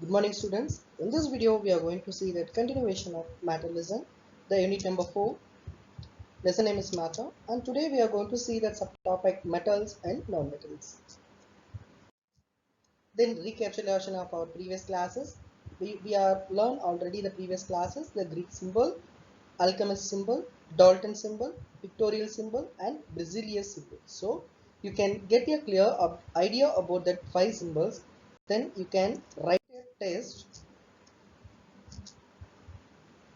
Good morning students. In this video we are going to see that continuation of matter lesson, the unit number 4. Lesson name is matter, and today we are going to see that subtopic metals and non-metals. Then recapitulation of our previous classes. We are learned already the previous classes, the Greek symbol, alchemist symbol, Dalton symbol, pictorial symbol and Berzelius symbol. So you can get a clear idea about that 5 symbols. Then you can write a test.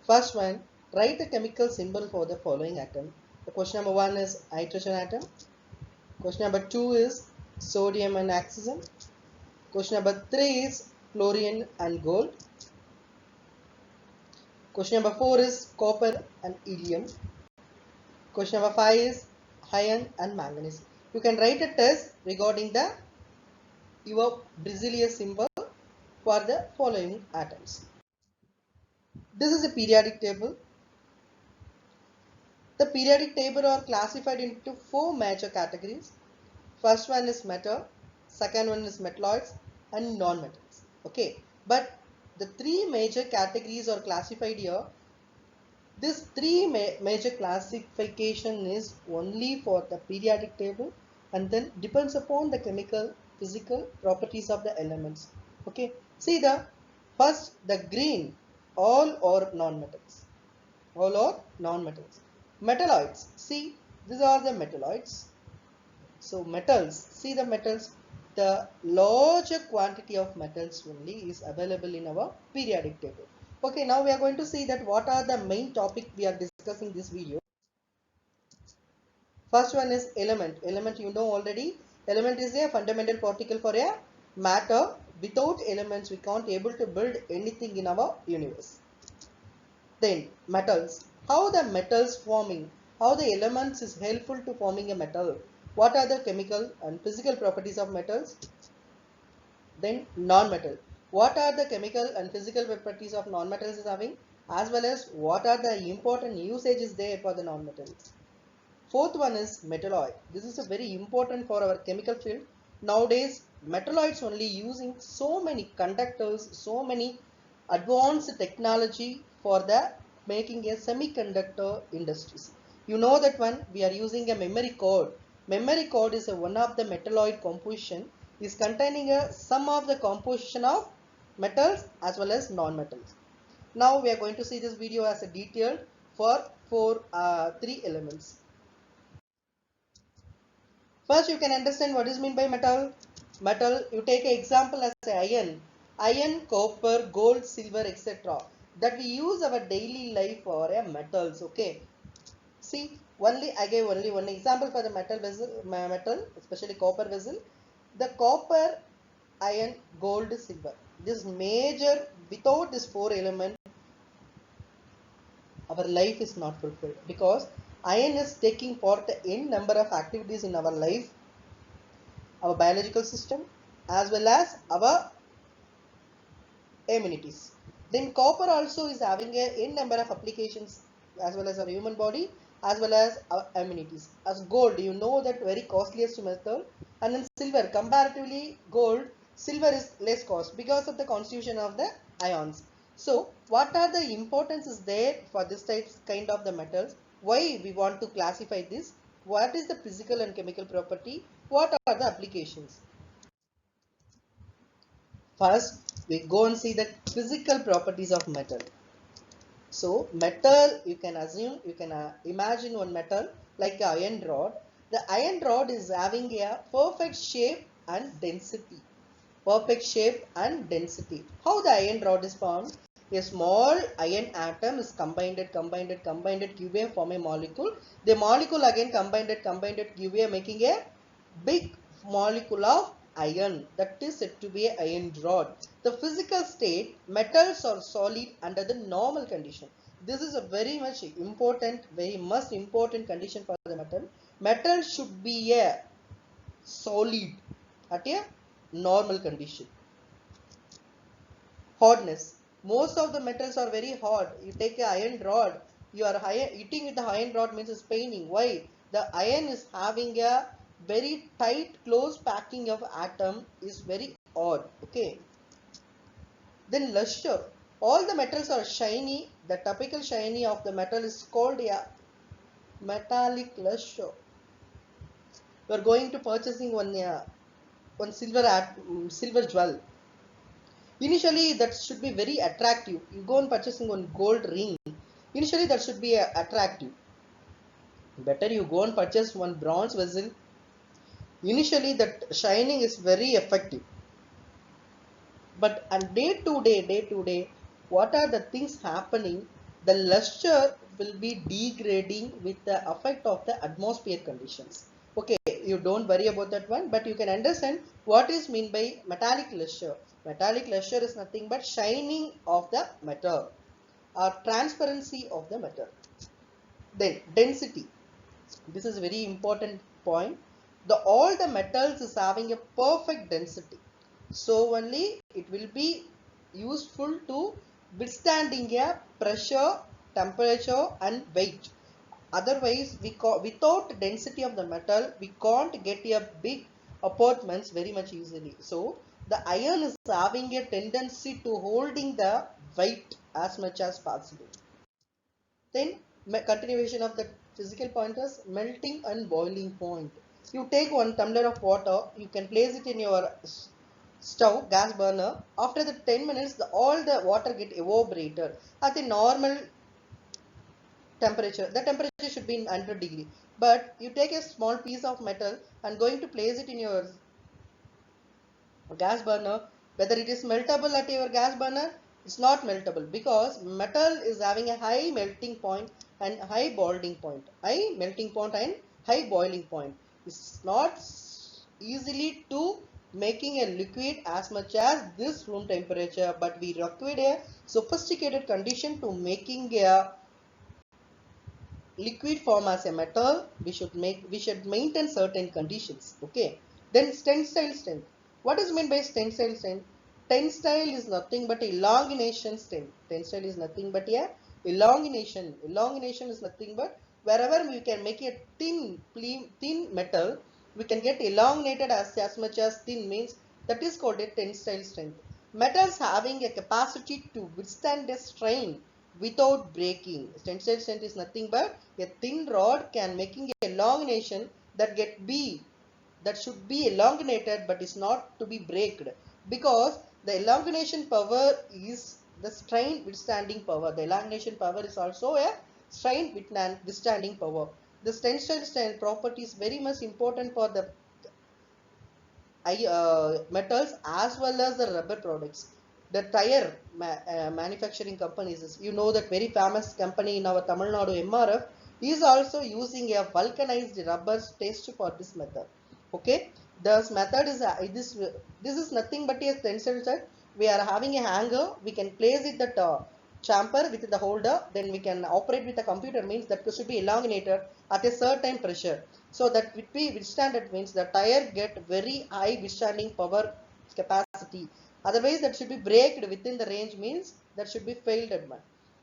First one, write the chemical symbol for the following atom. The question number 1 is hydrogen atom. Question number 2 is sodium and oxygen. Question number 3 is fluorine and gold. Question number 4 is copper and helium. Question number 5 is iron and manganese. You can write a test regarding your Berzelius symbol for the following atoms. This is a periodic table. The periodic table are classified into 4 major categories. First one is metal, second one is metalloids and non-metals. Okay, but the 3 major categories are classified here. This 3 major classification is only for the periodic table and then depends upon the chemical, physical properties of the elements. Okay, see the first, the green, all or non-metals. All or non-metals. Metalloids, see these are the metalloids. So metals, see the metals, the larger quantity of metals only is available in our periodic table. Okay, now we are going to see that what are the main topic we are discussing this video. First one is element. Element you know already. Element is a fundamental particle for a matter. Without elements we can't able to build anything in our universe. Then metals. How the metals forming, how the elements is helpful to forming a metal. What are the chemical and physical properties of metals? Then non-metal. What are the chemical and physical properties of non-metals is having, as well as what are the important usages there for the non-metals. Fourth one is metalloid. This is a very important for our chemical field. Nowadays metalloids only using so many conductors, so many advanced technology for the making a semiconductor industries. You know that one, we are using a memory card. Memory card is one of the metalloid composition, is containing some of the composition of metals as well as non-metals. Now we are going to see this video as a detailed for 3 elements. First you can understand what is meant by metal. Metal, you take an example as iron. Iron, copper, gold, silver, etc. that we use our daily life for a metals. Okay. See, I gave only one example for the metal vessel, especially copper vessel. The copper, iron, gold, silver. This major, without this 4 element, our life is not fulfilled, because iron is taking part in number of activities in our life, our biological system as well as our amenities. Then copper also is having a in number of applications as well as our human body as well as our amenities. As gold, you know that very costliest metal, and then silver, comparatively gold, silver is less cost because of the constitution of the ions. So what are the importance is there for this types kind of the metals? Why we want to classify this? What is the physical and chemical property? What are the applications? First, we go and see the physical properties of metal. So, metal, you can assume, you can imagine one metal like an iron rod. The iron rod is having a perfect shape and density. Perfect shape and density. How the iron rod is formed? A small iron atom is combined, give a form a molecule. The molecule again combined, give a making a big molecule of iron, that is said to be an iron rod. The physical state, metals are solid under the normal condition. This is a very much important, very most important condition for the metal. Metal should be a solid at a normal condition. Hardness. Most of the metals are very hard. You take an iron rod, you are hitting with the iron rod means it's paining. Why? The iron is having a very tight close packing of atom is very odd. Okay. Then luster. All the metals are shiny. The typical shiny of the metal is called a metallic luster. You are going to purchasing one silver jewel. Initially, that should be very attractive. You go and purchasing one gold ring. Initially, that should be attractive. Better you go and purchase one bronze vessel. Initially, that shining is very effective. But and day to day, what are the things happening? The luster will be degrading with the effect of the atmosphere conditions. Okay, you don't worry about that one, but you can understand what is mean by metallic luster. Metallic luster is nothing but shining of the metal or transparency of the metal. Then density. This is a very important point. All the metals is having a perfect density. So only it will be useful to withstanding a pressure, temperature and weight. Otherwise, without density of the metal, we can't get a big apartments very much easily. So the iron is having a tendency to holding the weight as much as possible. Then continuation of the physical pointers, melting and boiling point. You take one tumbler of water, you can place it in your stove, gas burner. After the 10 minutes, all the water get evaporated at the normal temperature. The temperature should be in 100 degree. But you take a small piece of metal and going to place it in your gas burner, whether it is meltable at your gas burner, it's not meltable because metal is having a high melting point and high boiling point. High melting point and high boiling point. It's not easily to making a liquid as much as this room temperature, but we require a sophisticated condition to making a liquid form as a metal. We should maintain certain conditions. Okay. Then tensile strength. What is meant by tensile strength? Tensile is nothing but elongation strength. Tensile is nothing but a elongation. Elongation is nothing but wherever we can make a thin metal, we can get elongated as much as thin means that is called a tensile strength. Metals having a capacity to withstand a strain without breaking. Tensile strength is nothing but a thin rod can making a elongation that should be elongated but is not to be breaked, because the elongation power is the strain withstanding power. The elongation power is also a strain withstanding power. The tensile strength property is very much important for the metals as well as the rubber products. The tire manufacturing companies, you know that very famous company in our Tamil Nadu, MRF, is also using a vulcanized rubber test for this method. Okay, this method is this is nothing but a tensile set. We are having a hanger. We can place it that chamfer with the holder. Then we can operate with the computer. Means that should be elongated at a certain pressure. So that would be withstand. It means the tire get very high withstanding power capacity. Otherwise, that should be braked within the range. Means that should be failed at one.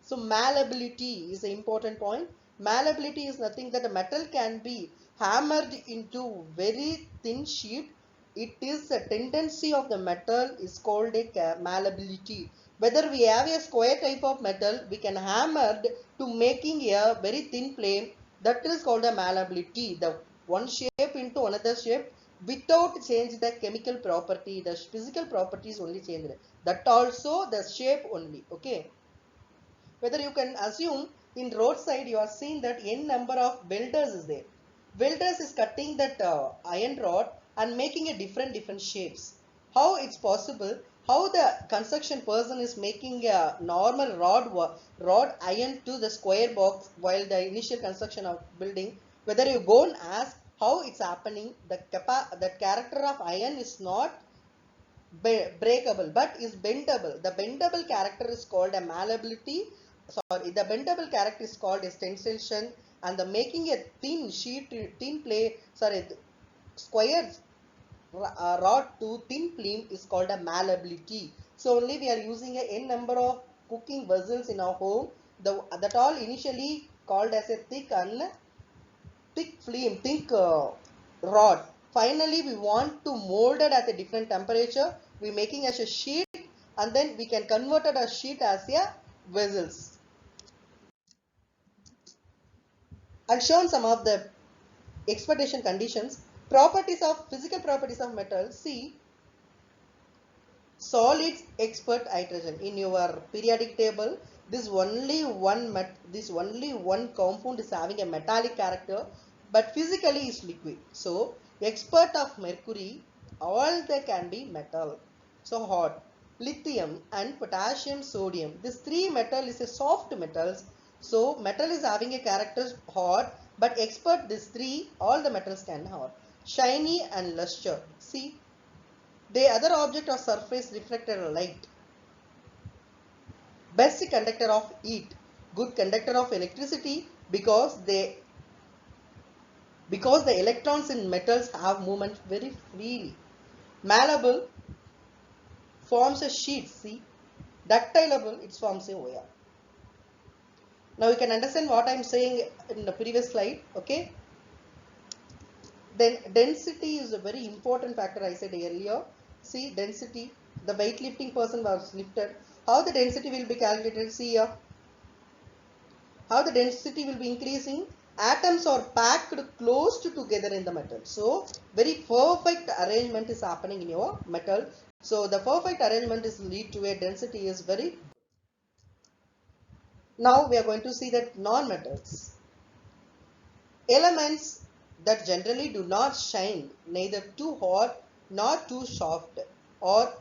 So malleability is an important point. Malleability is nothing that the metal can be hammered into very thin sheet. It is a tendency of the metal is called a malleability. Whether we have a square type of metal, we can hammer to making a very thin plane. That is called a malleability. The one shape into another shape without change the chemical property. The physical properties only change. That also the shape only. Okay. Whether you can assume in roadside you are seeing that n number of welders is there. Welders is cutting that iron rod and making a different shapes. How it's possible? How the construction person is making a normal rod iron to the square box while the initial construction of building. Whether you go and ask how it's happening, the character of iron is not breakable but is bendable. The bendable character is called a malleability. Sorry, the bendable character is called a tensile, and the making a thin sheet, thin play, sorry, square rod to thin film is called a malleability. So only we are using a n number of cooking vessels in our home. That all initially called as a thick film, thick rod. Finally, we want to mold it at a different temperature. We making as a sheet and then we can convert a sheet as a vessels. And shown some of the expectation conditions. Properties of physical properties of metal. See, solids expert hydrogen in your periodic table. This only one compound is having a metallic character, but physically is liquid. So expert of mercury, all they can be metal. So hot. Lithium and potassium, sodium. This three metal is a soft metals. So metal is having a character hot, but expert this three, all the metals can hot. Shiny and luster. See, the other object or surface reflected light. Best conductor of heat. Good conductor of electricity because the electrons in metals have movement very freely. Malleable forms a sheet. See, ductileable it forms a wire. Now you can understand what I am saying in the previous slide. Okay. Then density is a very important factor I said earlier. See, density, the weightlifting person was lifted. How the density will be calculated? See here. How the density will be increasing? Atoms are packed close together in the metal. So, very perfect arrangement is happening in your metal. So, the perfect arrangement is lead to a density is very. Now, we are going to see that non-metals. Elements that generally do not shine, neither too hot nor too soft, or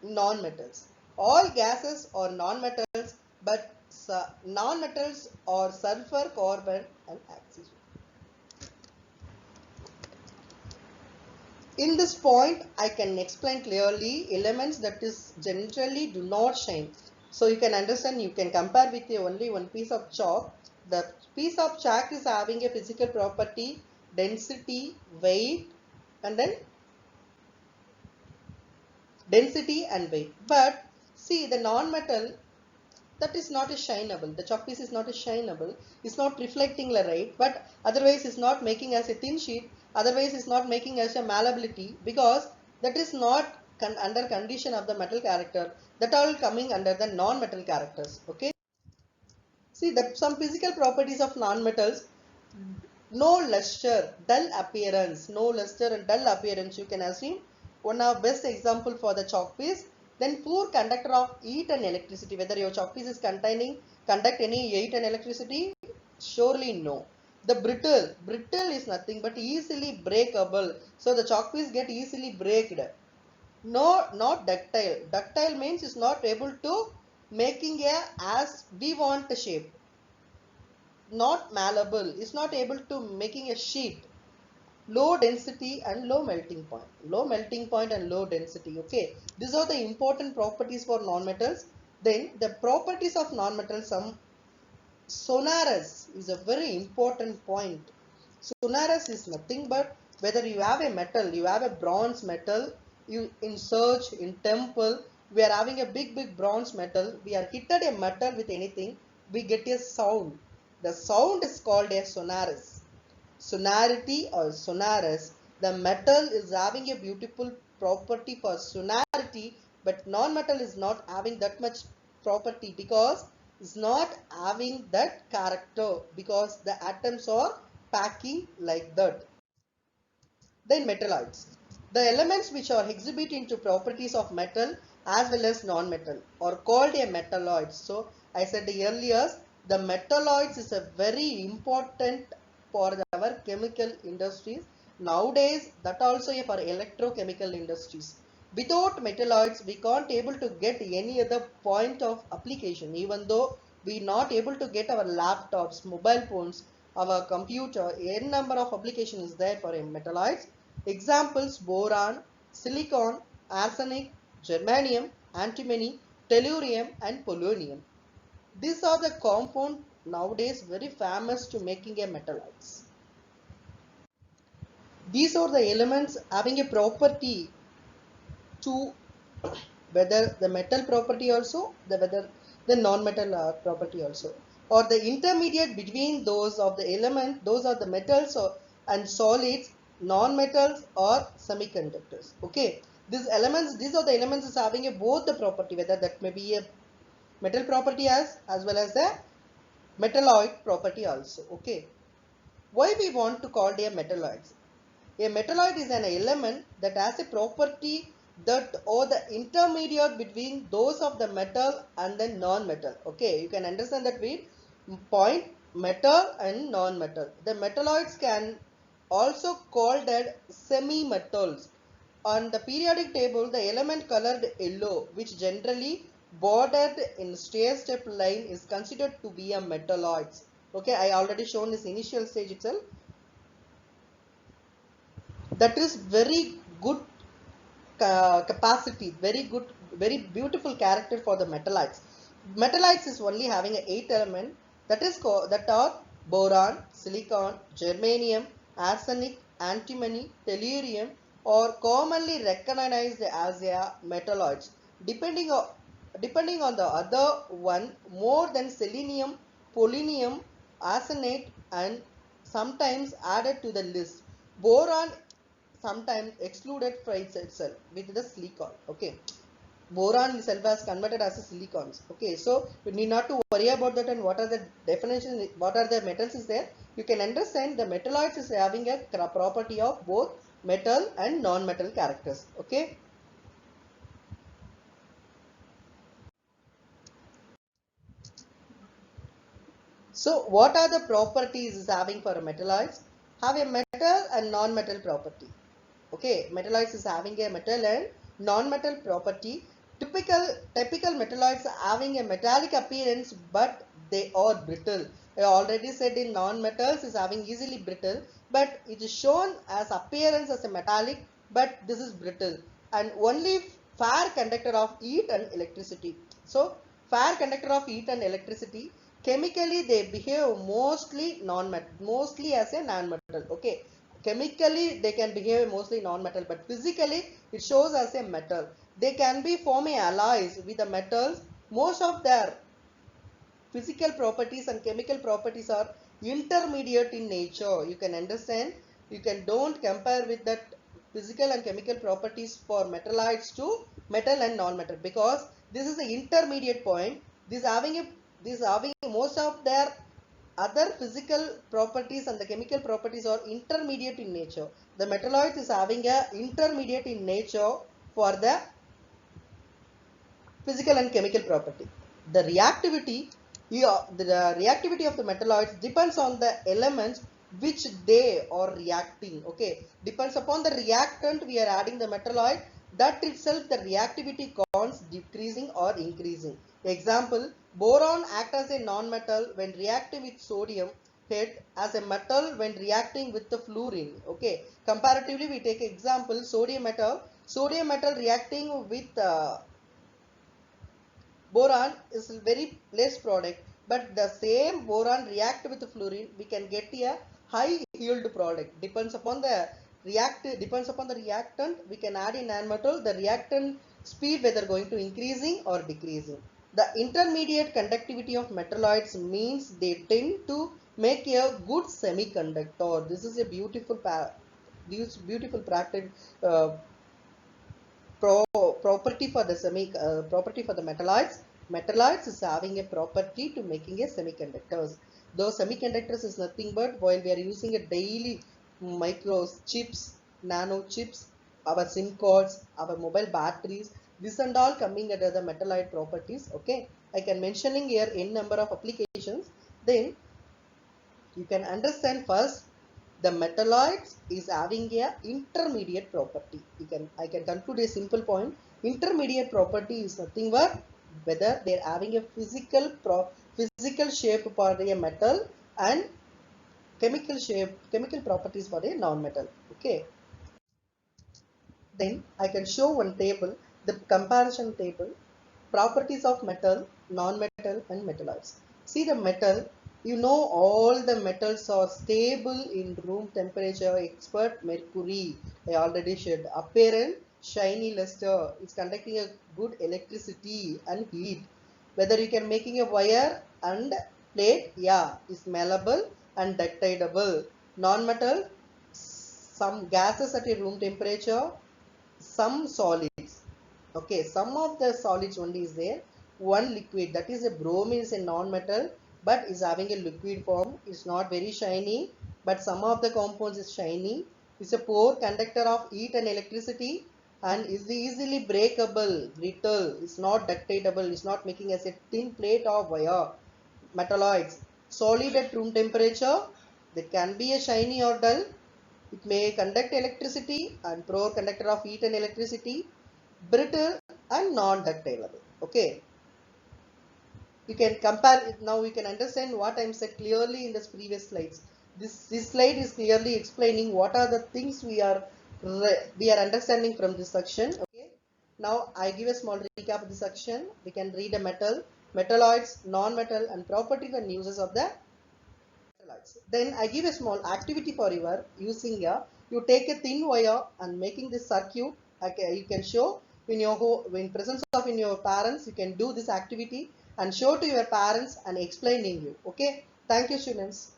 non-metals. All gases are non-metals, but non-metals are sulfur, carbon and oxygen. In this point, I can explain clearly elements that is generally do not shine. So you can understand, you can compare with only one piece of chalk. The piece of chalk is having a physical property, density, weight, and then density and weight. But see, the non-metal, that is not a shineable. The chalk piece is not a shineable. It's not reflecting the light, but otherwise it's not making as a thin sheet. Otherwise it's not making as a malleability, because that is not under condition of the metal character. That all coming under the non-metal characters. Okay. See that some physical properties of non-metals. No luster, dull appearance. No luster and dull appearance. You can assume one of best example for the chalk piece. Then poor conductor of heat and electricity. Whether your chalk piece is conduct any heat and electricity? Surely no. The brittle is nothing but easily breakable. So the chalk piece get easily breaked. No, not ductile. Ductile means is not able to making a as we want the shape. Not malleable, is not able to making a sheet. Low density and low melting point. Low melting point and low density. Okay, these are the important properties for non-metals. Then the properties of non-metals, some sonorous is a very important point. Sonorous is nothing but whether you have a metal, you have a bronze metal, you in search, in temple, we are having a big bronze metal, we are hitted a metal with anything, we get a sound. The sound is called a sonorous. Sonority or sonorous, the metal is having a beautiful property for sonority, but non-metal is not having that much property because it's not having that character, because the atoms are packing like that. Then metalloids. The elements which are exhibiting to properties of metal as well as non-metal are called a metalloids. So I said earlier, the metalloids is a very important for our chemical industries. Nowadays, that also for electrochemical industries. Without metalloids, we can't able to get any other point of application. Even though we not able to get our laptops, mobile phones, our computer, n number of applications is there for metalloids. Examples: boron, silicon, arsenic, germanium, antimony, tellurium and polonium. These are the compounds nowadays very famous to making a metalloids. These are the elements having a property to whether the metal property also, whether the non-metal property also, or the intermediate between those of the element, those are the metals and solids, non-metals or semiconductors. Okay, These are the elements is having a both the property, whether that may be a metal property as well as the metalloid property also. Okay. Why we want to call it a metalloids? A metalloid is an element that has a property that or the intermediate between those of the metal and the non-metal. Okay, you can understand that with point metal and non-metal. The metalloids can also called as semi-metals. On the periodic table, the element colored yellow, which generally bordered in stair-step line, is considered to be a metalloids. Okay, I already shown this initial stage itself. That is very good capacity, very good, very beautiful character for the metallites. Metallites is only having a 8 element that is called, that are boron, silicon, germanium, arsenic, antimony, tellurium, or commonly recognized as a metalloids. Depending on the other one, more than selenium, polonium, arsenate, and sometimes added to the list. Boron sometimes excluded from itself with the silicon. Okay, boron itself has converted as a silicons. Okay, so you need not to worry about that. And what are the definitions, what are the metals is there, you can understand the metalloids is having a property of both metal and non-metal characters. Okay, so what are the properties is having for a metalloids? Have a metal and non-metal property. Okay, metalloids is having a metal and non-metal property. Typical metalloids are having a metallic appearance, but they are brittle. I already said in non-metals is having easily brittle, but it is shown as appearance as a metallic, but this is brittle and only fair conductor of heat and electricity. So fair conductor of heat and electricity. Chemically they behave mostly as a non-metal. Okay, chemically they can behave mostly non-metal, but physically it shows as a metal. They can be forming alloys with the metals. Most of their physical properties and chemical properties are intermediate in nature. You can understand, you can don't compare with that physical and chemical properties for metalloids to metal and non-metal, because this is the intermediate point. This having most of their other physical properties and the chemical properties are intermediate in nature. The metalloid is having a intermediate in nature for the physical and chemical property. The reactivity, the reactivity of the metalloids depends on the elements which they are reacting. Okay, depends upon the reactant we are adding the metalloid. That itself the reactivity counts decreasing or increasing. Example: boron acts as a non-metal when reacting with sodium, lead as a metal when reacting with the fluorine. Okay, comparatively we take example sodium metal. Sodium metal reacting with boron is very less product, but the same boron react with fluorine, we can get a high yield product. Depends upon the reactant, we can add in nanometal the reactant speed whether going to increasing or decreasing. The intermediate conductivity of metalloids means they tend to make a good semiconductor. This is a beautiful practice, uh, property for the property for the metalloids. Metalloids is having a property to making a semiconductors. Those semiconductors is nothing but while we are using a daily micro chips, nano chips, our SIM cards, our mobile batteries, this and all coming under the metalloid properties. Okay, I can mentioning here n number of applications. Then you can understand first the metalloids is having a intermediate property. I can conclude a simple point. Intermediate property is nothing but whether they're having a physical shape for a metal and chemical properties for a non-metal. Okay, then I can show one table, the comparison table, properties of metal, non-metal and metalloids. See the metal, you know all the metals are stable in room temperature except mercury. I already shared. Apparent, shiny luster, it's conducting a good electricity and heat. Whether you can making a wire and plate, yeah, is malleable and ductile. Non-metal, some gases at a room temperature, some solids. Okay, some of the solids only is there. One liquid, that is a bromine, is a non-metal but is having a liquid form. It's not very shiny, but some of the compounds is shiny. It's a poor conductor of heat and electricity and is easily breakable, brittle. It's not ductile. It's not making as a thin plate of wire. Metalloids, solid at room temperature. They can be a shiny or dull. It may conduct electricity and poor conductor of heat and electricity, brittle and non-ductile. Okay, you can compare it. Now we can understand what I'm said clearly in this previous slides. This slide is clearly explaining what are the things we are understanding from this section. Okay, now I give a small recap of the section. We can read a metal, metalloids, non-metal, and properties and uses of the metalloids. Then I give a small activity for your using here. You take a thin wire and making this circuit. Okay, you can show in your home, in presence of in your parents. You can do this activity and show to your parents and explaining you. Okay, thank you, students.